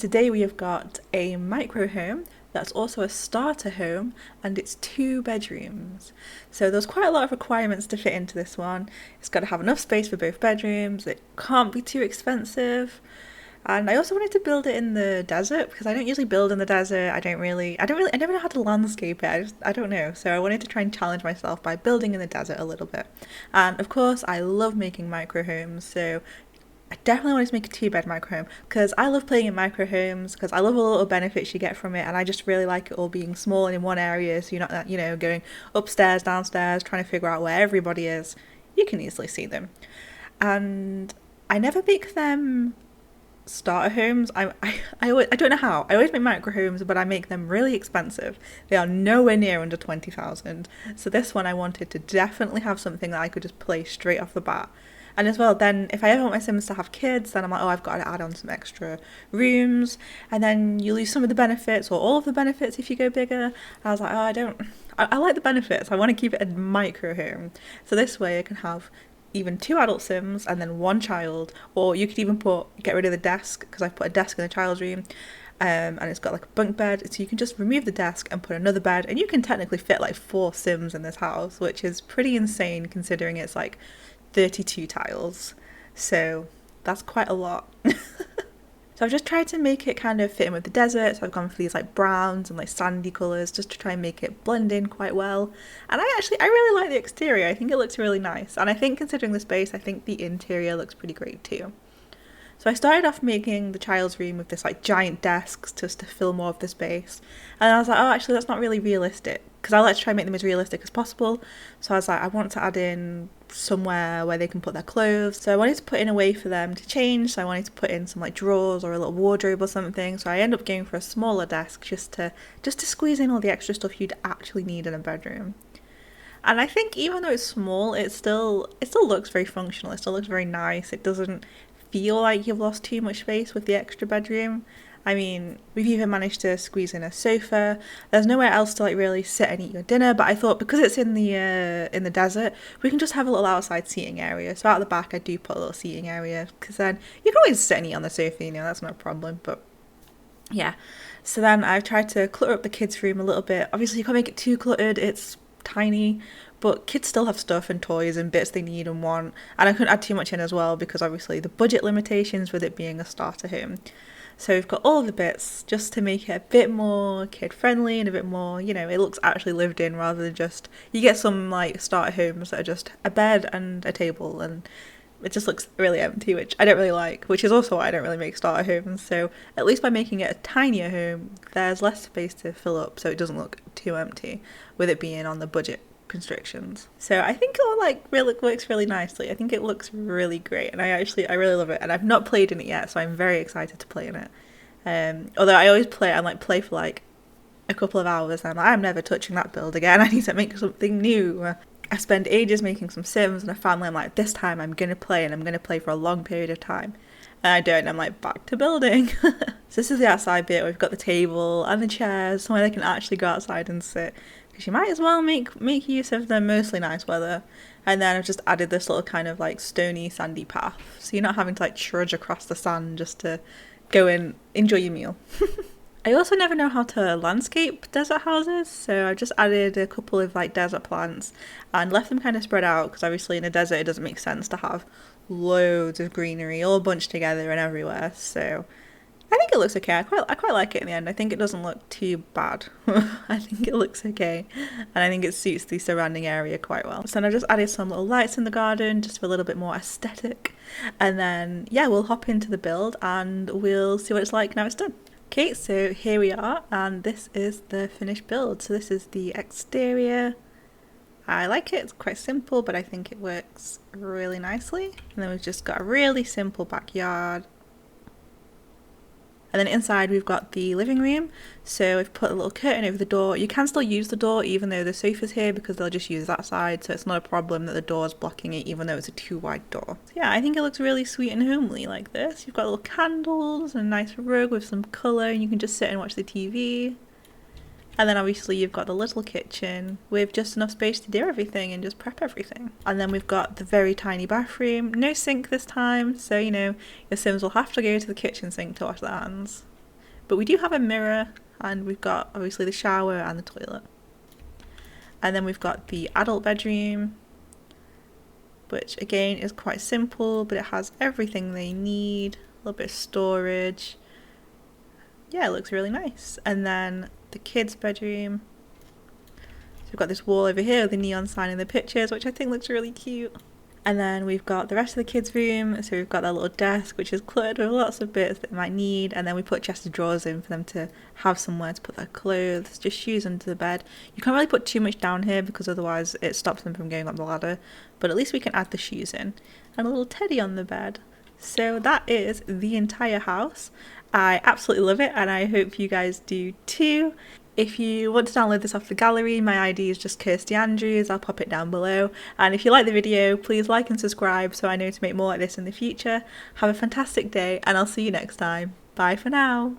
Today we have got a micro home that's also a starter home, and it's 2 bedrooms. So there's quite a lot of requirements to fit into this one. It's got to have enough space for both bedrooms, it can't be too expensive. And I also wanted to build it in the desert because I don't usually build in the desert. I never know how to landscape it. I don't know. So I wanted to try and challenge myself by building in the desert a little bit. And of course, I love making micro homes. So I definitely wanted to make a 2 bed micro home because I love playing in micro homes because I love all the little benefits you get from it, and I just really like it all being small and in one area, so you're not, going upstairs, downstairs, trying to figure out where everybody is. You can easily see them. And I never make them starter homes. I don't know how. I always make micro homes, but I make them really expensive. They are nowhere near under 20,000. So this one I wanted to definitely have something that I could just play straight off the bat. And as well, then if I ever want my Sims to have kids, then I'm like, oh, I've got to add on some extra rooms, and then you lose some of the benefits or all of the benefits if you go bigger. I was like, oh, I like the benefits. I want to keep it a micro home. So this way I can have even 2 adult Sims and then 1 child, or you could even get rid of the desk, because I've put a desk in the child's room. And it's got like a bunk bed, so you can just remove the desk and put another bed, and you can technically fit like 4 Sims in this house, which is pretty insane considering it's like 32 tiles. So that's quite a lot. So I've just tried to make it kind of fit in with the desert, so I've gone for these like browns and like sandy colours just to try and make it blend in quite well. And I really like the exterior. I think it looks really nice, and I think considering the space, I think the interior looks pretty great too. So I started off making the child's room with this like giant desks just to fill more of the space. And I was like, oh, actually that's not really realistic, because I like to try and make them as realistic as possible. So I was like, I want to add in somewhere where they can put their clothes. So I wanted to put in a way for them to change. So I wanted to put in some like drawers or a little wardrobe or something. So I ended up going for a smaller desk just to squeeze in all the extra stuff you'd actually need in a bedroom. And I think even though it's small, it still looks very functional. It still looks very nice. It doesn't feel like you've lost too much space with the extra bedroom. I mean, we've even managed to squeeze in a sofa. There's nowhere else to like really sit and eat your dinner, but I thought because it's in the desert, we can just have a little outside seating area. So out the back I do put a little seating area, because then you can always sit and eat on the sofa, that's no problem. But yeah, so then I've tried to clutter up the kids' room a little bit. Obviously you can't make it too cluttered, it's tiny, but kids still have stuff and toys and bits they need and want, and I couldn't add too much in as well because obviously the budget limitations with it being a starter home. So we've got all of the bits just to make it a bit more kid friendly and a bit more, it looks actually lived in, rather than just, you get some like starter homes that are just a bed and a table and it just looks really empty, which I don't really like, which is also why I don't really make starter homes. So at least by making it a tinier home, there's less space to fill up, so it doesn't look too empty with it being on the budget constrictions. So I think it all like really works really nicely. I think it looks really great, and I really love it, and I've not played in it yet, so I'm very excited to play in it. Although I always play for like a couple of hours and I'm never touching that build again. I need to make something new. I spend ages making some Sims, and I finally I'm like, this time I'm gonna play, and I'm gonna play for a long period of time. And I don't, and I'm like, back to building. So this is the outside bit. We've got the table and the chairs, somewhere they can actually go outside and sit, because you might as well make use of the mostly nice weather. And then I've just added this little kind of like stony sandy path, so you're not having to like trudge across the sand just to go and enjoy your meal. I also never know how to landscape desert houses, so I've just added a couple of like desert plants and left them kind of spread out, because obviously in a desert it doesn't make sense to have loads of greenery all bunched together and everywhere. So I think it looks okay. I quite like it in the end. I think it doesn't look too bad. I think it looks okay, and I think it suits the surrounding area quite well. So then I just added some little lights in the garden just for a little bit more aesthetic, and then yeah, we'll hop into the build and we'll see what it's like now it's done. Okay, so here we are, and this is the finished build. So this is the exterior. I like it, it's quite simple, but I think it works really nicely. And then we've just got a really simple backyard. And then inside we've got the living room, so we've put a little curtain over the door. You can still use the door even though the sofa's here, because they'll just use that side, so it's not a problem that the door's blocking it even though it's a too wide door. So yeah, I think it looks really sweet and homely like this. You've got little candles and a nice rug with some colour, and you can just sit and watch the TV. And then obviously you've got the little kitchen with just enough space to do everything and just prep everything. And then we've got the very tiny bathroom, no sink this time, so your Sims will have to go to the kitchen sink to wash their hands. but we do have a mirror, and we've got obviously the shower and the toilet. And then we've got the adult bedroom, which again is quite simple, but it has everything they need, a little bit of storage. Yeah, it looks really nice. And then the kids' bedroom. So we've got this wall over here with the neon sign in the pictures, which I think looks really cute. And then we've got the rest of the kids' room. So we've got that little desk, which is cluttered with lots of bits that they might need. And then we put chest of drawers in for them to have somewhere to put their clothes, just shoes under the bed. You can't really put too much down here because otherwise it stops them from going up the ladder. But at least we can add the shoes in. And a little teddy on the bed. So that is the entire house. I absolutely love it, and I hope you guys do too. If you want to download this off the gallery, my ID is just KirstieAndrews. I'll pop it down below. And if you like the video, please like and subscribe so I know to make more like this in the future. Have a fantastic day, and I'll see you next time. Bye for now.